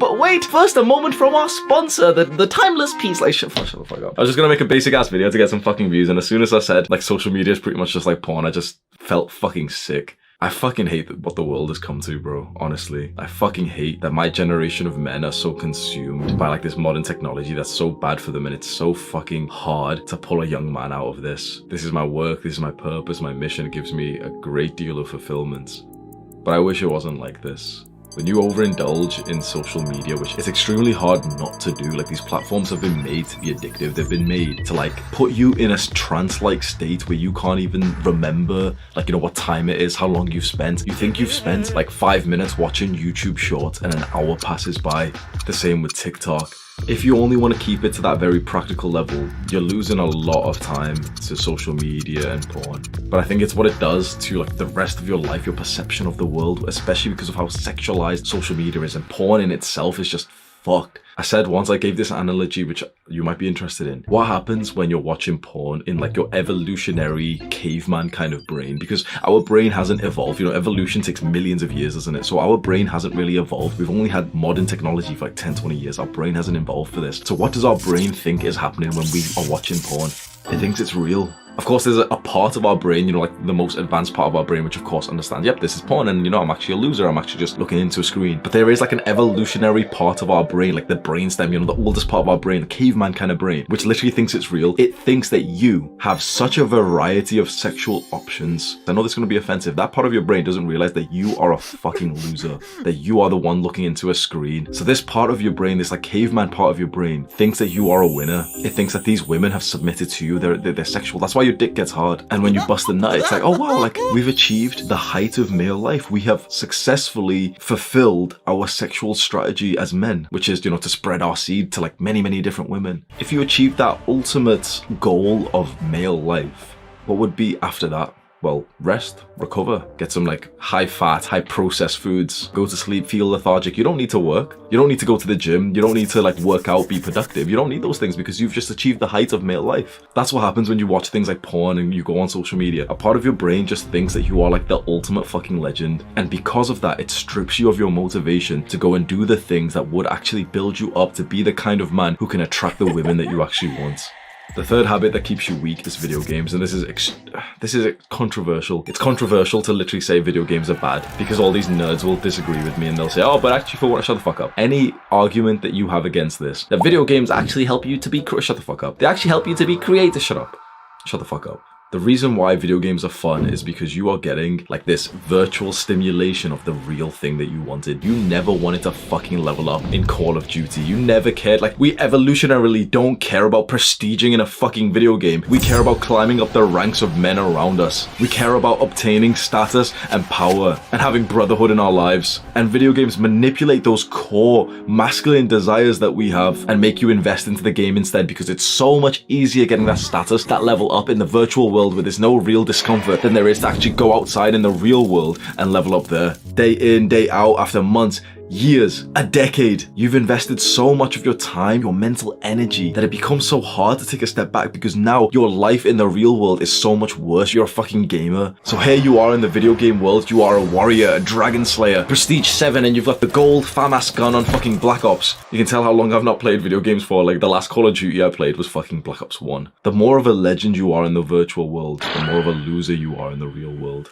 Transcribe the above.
But wait, first a moment from our sponsor, the timeless piece. Like, shut the fuck up. I was just gonna make a basic ass video to get some fucking views, and as soon as I said, like, social media is pretty much just like porn, I just felt fucking sick. I fucking hate what the world has come to, bro, honestly. I fucking hate that my generation of men are so consumed by like this modern technology that's so bad for them, and it's so fucking hard to pull a young man out of this. This is my work, this is my purpose, my mission. It gives me a great deal of fulfillment. But I wish it wasn't like this. When you overindulge in social media, which is extremely hard not to do, like these platforms have been made to be addictive. They've been made to like put you in a trance-like state where you can't even remember, like, you know, what time it is, how long you've spent. You think you've spent like 5 minutes watching YouTube shorts and an hour passes by. The same with TikTok. If you only want to keep it to that very practical level, you're losing a lot of time to social media and porn. But I think it's what it does to like the rest of your life, your perception of the world, especially because of how sexualized social media is, and porn in itself is just fucked. I said once, I gave this analogy which you might be interested in. What happens when you're watching porn in like your evolutionary caveman kind of brain? Because our brain hasn't evolved. You know, evolution takes millions of years, doesn't it? So our brain hasn't really evolved. We've only had modern technology for like 10, 20 years. Our brain hasn't evolved for this. So what does our brain think is happening when we are watching porn? It thinks it's real. Of course, there's a part of our brain, you know, like the most advanced part of our brain, which of course understands, yep, this is porn, and you know, I'm actually a loser, I'm actually just looking into a screen. But there is like an evolutionary part of our brain, like the brainstem, you know, the oldest part of our brain, the caveman kind of brain, which literally thinks it's real. It thinks that you have such a variety of sexual options. I know this is going to be offensive. That part of your brain doesn't realize that you are a fucking loser, that you are the one looking into a screen. So this part of your brain, this like caveman part of your brain, thinks that you are a winner. It thinks that these women have submitted to you, they're sexual. That's why your dick gets hard. And when you bust a nut, it's like, oh wow, like we've achieved the height of male life. We have successfully fulfilled our sexual strategy as men, which is, you know, to spread our seed to like many, many different women. If you achieve that ultimate goal of male life, what would be after that? Well, rest, recover, get some like high fat, high processed foods, go to sleep, feel lethargic. You don't need to work. You don't need to go to the gym. You don't need to like work out, be productive. You don't need those things because you've just achieved the height of male life. That's what happens when you watch things like porn and you go on social media. A part of your brain just thinks that you are like the ultimate fucking legend. And because of that, it strips you of your motivation to go and do the things that would actually build you up to be the kind of man who can attract the women that you actually want. The third habit that keeps you weak is video games, and this is controversial. It's controversial to literally say video games are bad because all these nerds will disagree with me and they'll say, oh, but actually for what? Shut the fuck up. Any argument that you have against this, that video games actually help you to be, shut the fuck up. They actually help you to be creative. Shut up. Shut the fuck up. The reason why video games are fun is because you are getting like this virtual stimulation of the real thing that you wanted. You never wanted to fucking level up in Call of Duty. You never cared. Like, we evolutionarily don't care about prestiging in a fucking video game. We care about climbing up the ranks of men around us. We care about obtaining status and power and having brotherhood in our lives. And video games manipulate those core masculine desires that we have and make you invest into the game instead, because it's so much easier getting that status, that level up in the virtual world where there's no real discomfort than there is to actually go outside in the real world and level up there. Day in, day out, after months, years, a decade, you've invested so much of your time, your mental energy, that it becomes so hard to take a step back because now your life in the real world is so much worse. You're a fucking gamer. So here you are in the video game world, you are a warrior, a dragon slayer, prestige 7, and you've got the gold FAMAS gun on fucking Black Ops. You can tell how long I've not played video games for. Like, the last Call of Duty I played was fucking Black Ops 1. The more of a legend you are in the virtual world, the more of a loser you are in the real world.